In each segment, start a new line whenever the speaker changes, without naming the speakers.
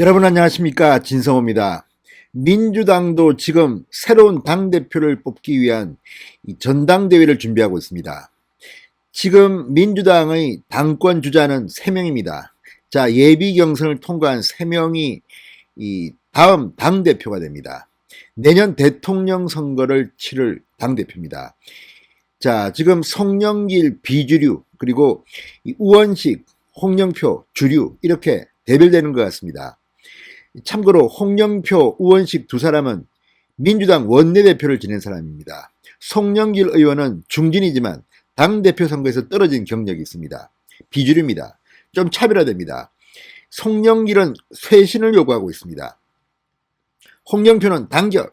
여러분 안녕하십니까, 진성호입니다. 민주당도 지금 새로운 당대표를 뽑기 위한 이 전당대회를 준비하고 있습니다. 지금 민주당의 당권 주자는 3명입니다. 자, 예비 경선을 통과한 3명이 이 다음 당대표가 됩니다. 내년 대통령 선거를 치를 당대표입니다. 자, 지금 송영길 비주류, 그리고 우원식, 홍영표 주류, 이렇게 대별되는 것 같습니다. 참고로 홍영표, 우원식 두 사람은 민주당 원내대표를 지낸 사람입니다. 송영길 의원은 중진이지만 당대표 선거에서 떨어진 경력이 있습니다. 비주류입니다. 좀 차별화됩니다. 송영길은 쇄신을 요구하고 있습니다. 홍영표는 단결,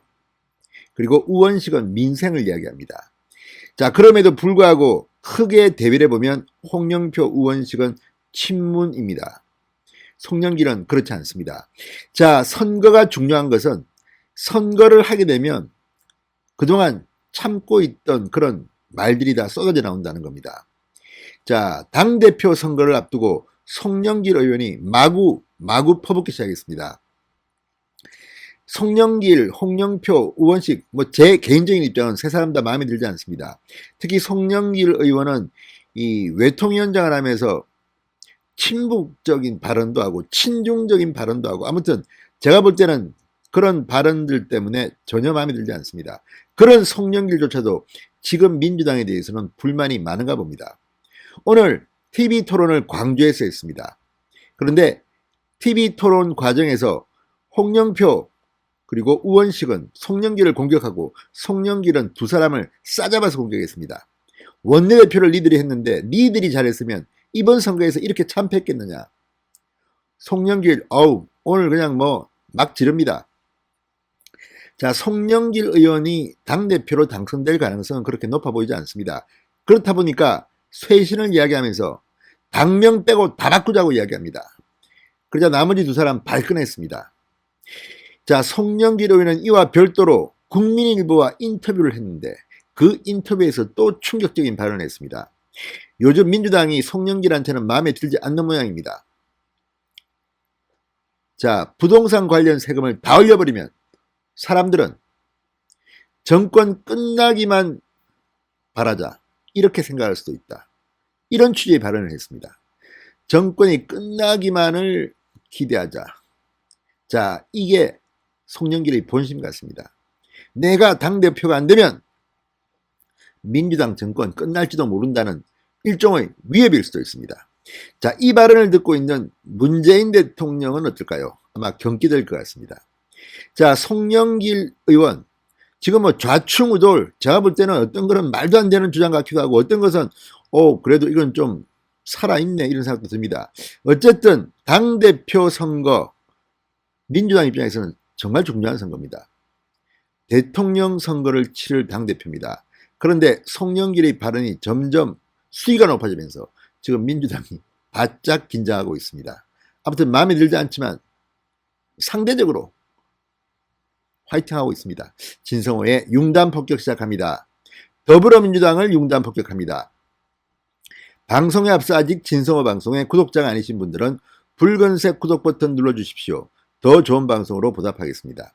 그리고 우원식은 민생을 이야기합니다. 자, 그럼에도 불구하고 크게 대별해보면 홍영표, 우원식은 친문입니다. 송영길은 그렇지 않습니다. 자, 선거가 중요한 것은 선거를 하게 되면 그동안 참고 있던 그런 말들이 다 쏟아져 나온다는 겁니다. 자, 당대표 선거를 앞두고 송영길 의원이 마구 퍼붓기 시작했습니다. 송영길, 홍영표, 우원식, 제 개인적인 입장은 세 사람 다 마음에 들지 않습니다. 특히 송영길 의원은 이 외통위원장을 하면서 친북적인 발언도 하고 친중적인 발언도 하고, 아무튼 제가 볼 때는 그런 발언들 때문에 전혀 마음에 들지 않습니다. 그런 송영길조차도 지금 민주당에 대해서는 불만이 많은가 봅니다. 오늘 TV토론을 광주에서 했습니다. 그런데 TV토론 과정에서 홍영표 그리고 우원식은 송영길을 공격하고 송영길은 두 사람을 싸잡아서 공격했습니다. 원내대표를 니들이 했는데 니들이 잘했으면 이번 선거에서 이렇게 참패했겠느냐. 송영길, 오늘 그냥 막 지릅니다. 자, 송영길 의원이 당대표로 당선될 가능성은 그렇게 높아 보이지 않습니다. 그렇다 보니까 쇄신을 이야기하면서 당명 빼고 다 바꾸자고 이야기합니다. 그러자 나머지 두 사람 발끈했습니다. 자, 송영길 의원은 이와 별도로 국민일보와 인터뷰를 했는데 그 인터뷰에서 또 충격적인 발언을 했습니다. 요즘 민주당이 송영길한테는 마음에 들지 않는 모양입니다. 자, 부동산 관련 세금을 다 올려버리면 사람들은 정권 끝나기만 바라자, 이렇게 생각할 수도 있다. 이런 취지의 발언을 했습니다. 정권이 끝나기만을 기대하자. 자, 이게 송영길의 본심 같습니다. 내가 당대표가 안 되면 민주당 정권 끝날지도 모른다는 일종의 위협일 수도 있습니다. 자, 이 발언을 듣고 있는 문재인 대통령은 어떨까요? 아마 경기될 것 같습니다. 자, 송영길 의원, 지금 좌충우돌, 제가 볼 때는 어떤 거는 말도 안 되는 주장 같기도 하고, 어떤 것은 그래도 이건 좀 살아있네, 이런 생각도 듭니다. 어쨌든 당대표 선거, 민주당 입장에서는 정말 중요한 선거입니다. 대통령 선거를 치를 당대표입니다. 그런데 송영길의 발언이 점점 수위가 높아지면서 지금 민주당이 바짝 긴장하고 있습니다. 아무튼 마음에 들지 않지만 상대적으로 화이팅하고 있습니다. 진성호의 융단 폭격 시작합니다. 더불어민주당을 융단 폭격합니다. 방송에 앞서 아직 진성호 방송의 구독자가 아니신 분들은 붉은색 구독 버튼 눌러주십시오. 더 좋은 방송으로 보답하겠습니다.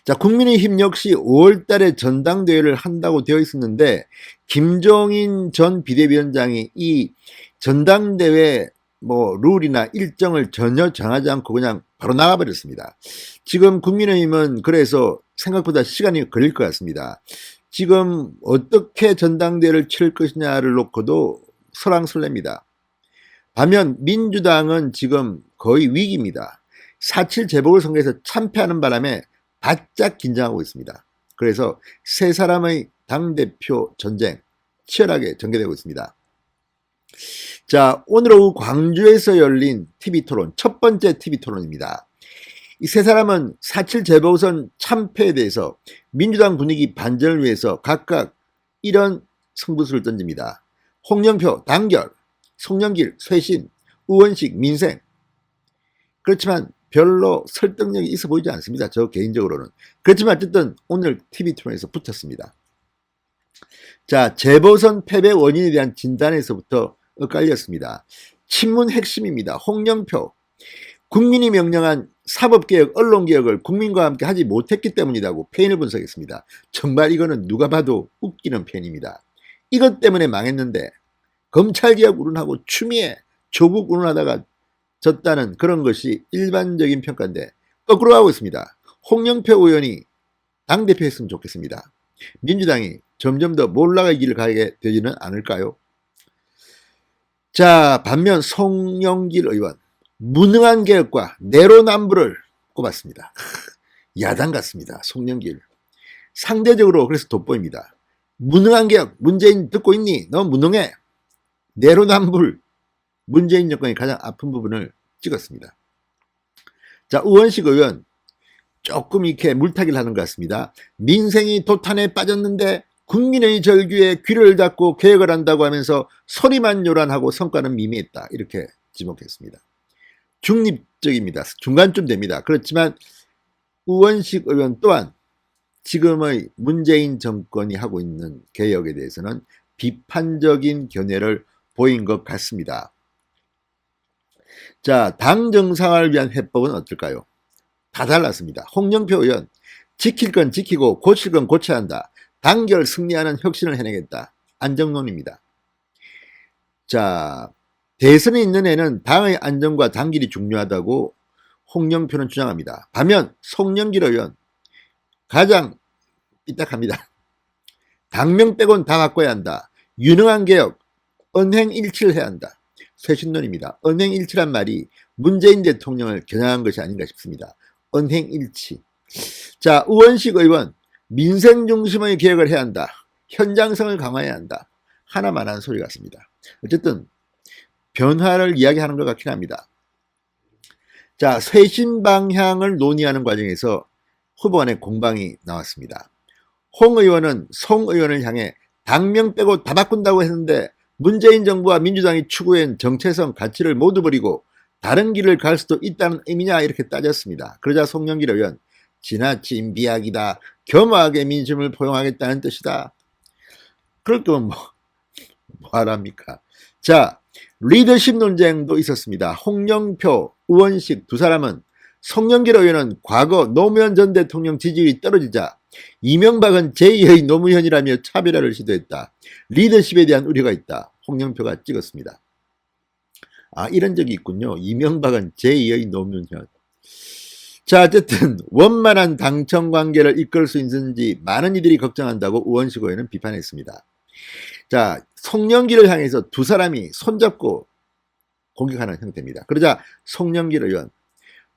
자, 국민의힘 역시 5월달에 전당대회를 한다고 되어 있었는데 김종인 전 비대위원장이 이 전당대회 룰이나 일정을 전혀 정하지 않고 그냥 바로 나가버렸습니다. 지금 국민의힘은 그래서 생각보다 시간이 걸릴 것 같습니다. 지금 어떻게 전당대회를 치를 것이냐를 놓고도 설왕설래입니다. 반면 민주당은 지금 거의 위기입니다. 4.7 재보궐선거에서 참패하는 바람에 바짝 긴장하고 있습니다. 그래서 세 사람의 당대표 전쟁 치열하게 전개되고 있습니다. 자, 오늘 오후 광주에서 열린 TV토론, 첫 번째 TV토론입니다. 이 세 사람은 4.7 재보선 참패에 대해서 민주당 분위기 반전을 위해서 각각 이런 승부수를 던집니다. 홍영표 단결, 송영길 쇄신, 우원식 민생. 그렇지만 별로 설득력이 있어 보이지 않습니다. 저 개인적으로는. 그렇지만 어쨌든 오늘 TV토론에서 붙었습니다. 자, 재보선 패배 원인에 대한 진단에서부터 엇갈렸습니다. 친문 핵심입니다. 홍영표. 국민이 명령한 사법개혁, 언론개혁을 국민과 함께 하지 못했기 때문이라고 패인을 분석했습니다. 정말 이거는 누가 봐도 웃기는 패인입니다. 이것 때문에 망했는데 검찰개혁 운운하고 추미애, 조국 운운하다가 졌다는 그런 것이 일반적인 평가인데 거꾸로 하고 있습니다. 홍영표 의원이 당대표 했으면 좋겠습니다. 민주당이 점점 더 몰락의 길을 가게 되지는 않을까요? 자, 반면 송영길 의원 무능한 개혁과 내로남불을 꼽았습니다. 야당 같습니다. 송영길 상대적으로 그래서 돋보입니다. 무능한 개혁 문재인 듣고 있니? 너 무능해. 내로남불 문재인 정권이 가장 아픈 부분을 찍었습니다. 자, 우원식 의원 조금 이렇게 물타기를 하는 것 같습니다. 민생이 도탄에 빠졌는데 국민의 절규에 귀를 닫고 개혁을 한다고 하면서 소리만 요란하고 성과는 미미했다. 이렇게 지목했습니다. 중립적입니다. 중간쯤 됩니다. 그렇지만 우원식 의원 또한 지금의 문재인 정권이 하고 있는 개혁에 대해서는 비판적인 견해를 보인 것 같습니다. 자, 당 정상화를 위한 해법은 어떨까요? 다 달랐습니다. 홍영표 의원 지킬 건 지키고 고칠 건 고쳐야 한다. 단결 승리하는 혁신을 해내겠다. 안정론입니다. 자, 대선에 있는 애는 당의 안정과 단결이 중요하다고 홍영표는 주장합니다. 반면 송영길 의원 가장 삐딱합니다. 당명 빼곤 다 바꿔야 한다. 유능한 개혁, 언행일치를 해야 한다. 쇄신론입니다. 언행일치란 말이 문재인 대통령을 겨냥한 것이 아닌가 싶습니다. 언행일치. 자, 우원식 의원 민생 중심의 개혁을 해야 한다. 현장성을 강화해야 한다. 하나만 한 소리 같습니다. 어쨌든 변화를 이야기하는 것 같긴 합니다. 자, 쇄신 방향을 논의하는 과정에서 후보 간의 공방이 나왔습니다. 홍 의원은 송 의원을 향해 당명 빼고 다 바꾼다고 했는데 문재인 정부와 민주당이 추구한 정체성 가치를 모두 버리고 다른 길을 갈 수도 있다는 의미냐 이렇게 따졌습니다. 그러자 송영길 의원 지나친 비약이다. 겸허하게 민심을 포용하겠다는 뜻이다. 그럴 거면 뭐하랍니까? 자, 리더십 논쟁도 있었습니다. 홍영표, 우원식 두 사람은 송영길 의원은 과거 노무현 전 대통령 지지율이 떨어지자 이명박은 제2의 노무현이라며 차별화를 시도했다. 리더십에 대한 우려가 있다. 홍영표가 찍었습니다. 아, 이런 적이 있군요. 이명박은 제2의 노무현. 자, 어쨌든 원만한 당청 관계를 이끌 수 있는지 많은 이들이 걱정한다고 우원식 의원은 비판했습니다. 자, 송영길을 향해서 두 사람이 손잡고 공격하는 형태입니다. 그러자 송영길 의원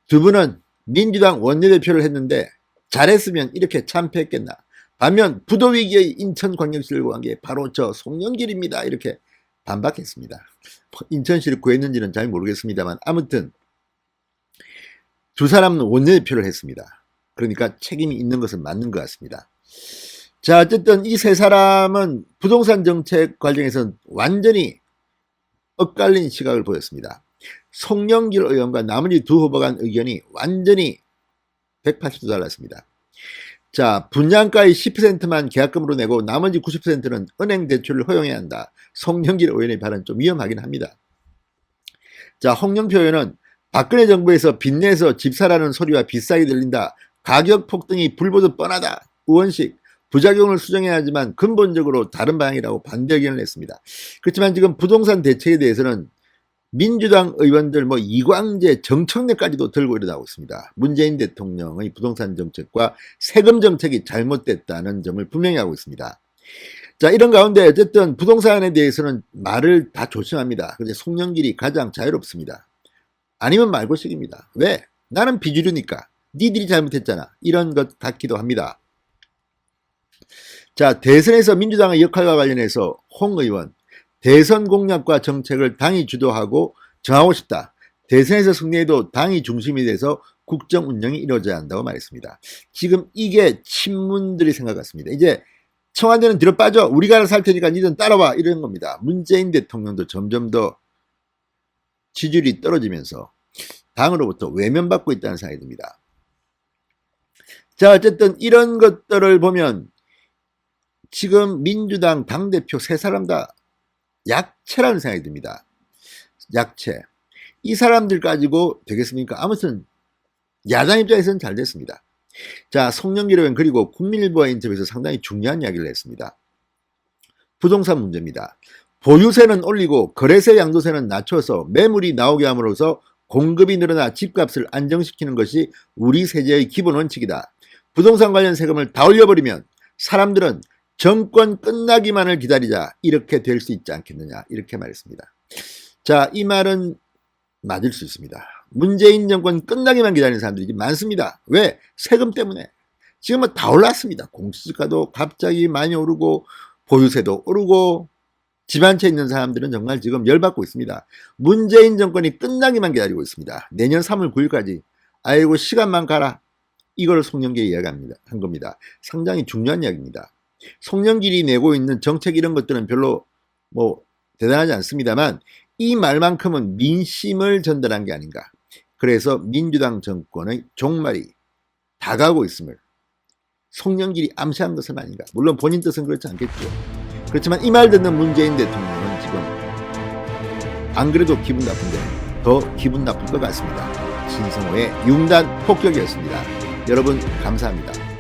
두 분은 민주당 원내대표를 했는데 잘했으면 이렇게 참패했겠나. 반면 부도위기의 인천광역시를 구한 게 바로 저 송영길입니다. 이렇게 반박했습니다. 인천시를 구했는지는 잘 모르겠습니다만 아무튼 두 사람은 원내대표를 했습니다. 그러니까 책임이 있는 것은 맞는 것 같습니다. 자, 어쨌든 이 세 사람은 부동산 정책 과정에서 완전히 엇갈린 시각을 보였습니다. 송영길 의원과 나머지 두 후보 간 의견이 완전히 180도 달랐습니다. 자, 분양가의 10%만 계약금으로 내고 나머지 90%는 은행 대출을 허용해야 한다. 송영길 의원의 발언은 좀 위험하긴 합니다. 자, 홍영표 의원은 박근혜 정부에서 빚내서 집 사라는 소리와 비싸게 들린다. 가격 폭등이 불보듯 뻔하다. 우원식 부작용을 수정해야 하지만 근본적으로 다른 방향이라고 반대 의견을 냈습니다. 그렇지만 지금 부동산 대책에 대해서는 민주당 의원들 이광재, 정청래까지도 들고 일어나고 있습니다. 문재인 대통령의 부동산 정책과 세금 정책이 잘못됐다는 점을 분명히 하고 있습니다. 자, 이런 가운데 어쨌든 부동산에 대해서는 말을 다 조심합니다. 그런데 송영길이 가장 자유롭습니다. 아니면 말고식입니다. 왜? 나는 비주류니까. 니들이 잘못했잖아. 이런 것 같기도 합니다. 자, 대선에서 민주당의 역할과 관련해서 홍 의원 대선 공약과 정책을 당이 주도하고 정하고 싶다. 대선에서 승리해도 당이 중심이 돼서 국정 운영이 이루어져야 한다고 말했습니다. 지금 이게 친문들이 생각 같습니다. 이제 청와대는 뒤로 빠져. 우리가 알아서 할 테니까 니들은 따라와. 이런 겁니다. 문재인 대통령도 점점 더 지지율이 떨어지면서 당으로부터 외면받고 있다는 생각이 듭니다. 자, 어쨌든 이런 것들을 보면 지금 민주당 당대표 세 사람 다 약체라는 생각이 듭니다. 약체. 이 사람들 가지고 되겠습니까? 아무튼 야당 입장에서는 잘 됐습니다. 자, 송영길 의원 그리고 국민일보와 인터뷰에서 상당히 중요한 이야기를 했습니다. 부동산 문제입니다. 보유세는 올리고 거래세 양도세는 낮춰서 매물이 나오게 함으로써 공급이 늘어나 집값을 안정시키는 것이 우리 세제의 기본 원칙이다. 부동산 관련 세금을 다 올려버리면 사람들은 정권 끝나기만을 기다리자 이렇게 될 수 있지 않겠느냐 이렇게 말했습니다. 자, 이 말은 맞을 수 있습니다. 문재인 정권 끝나기만 기다리는 사람들이 많습니다. 왜? 세금 때문에. 지금은 다 올랐습니다. 공시지가도 갑자기 많이 오르고 보유세도 오르고 집 한 채 있는 사람들은 정말 지금 열받고 있습니다. 문재인 정권이 끝나기만 기다리고 있습니다. 내년 3월 9일까지 아이고 시간만 가라. 이걸 송영길이 이야기합니다. 한 겁니다. 상당히 중요한 이야기입니다. 송영길이 내고 있는 정책 이런 것들은 별로 뭐 대단하지 않습니다만 이 말만큼은 민심을 전달한 게 아닌가. 그래서 민주당 정권의 종말이 다가오고 있음을 송영길이 암시한 것은 아닌가. 물론 본인 뜻은 그렇지 않겠죠. 그렇지만 이 말 듣는 문재인 대통령은 지금 안 그래도 기분 나쁜데 더 기분 나쁠 것 같습니다. 신성호의 융단 폭격이었습니다. 여러분 감사합니다.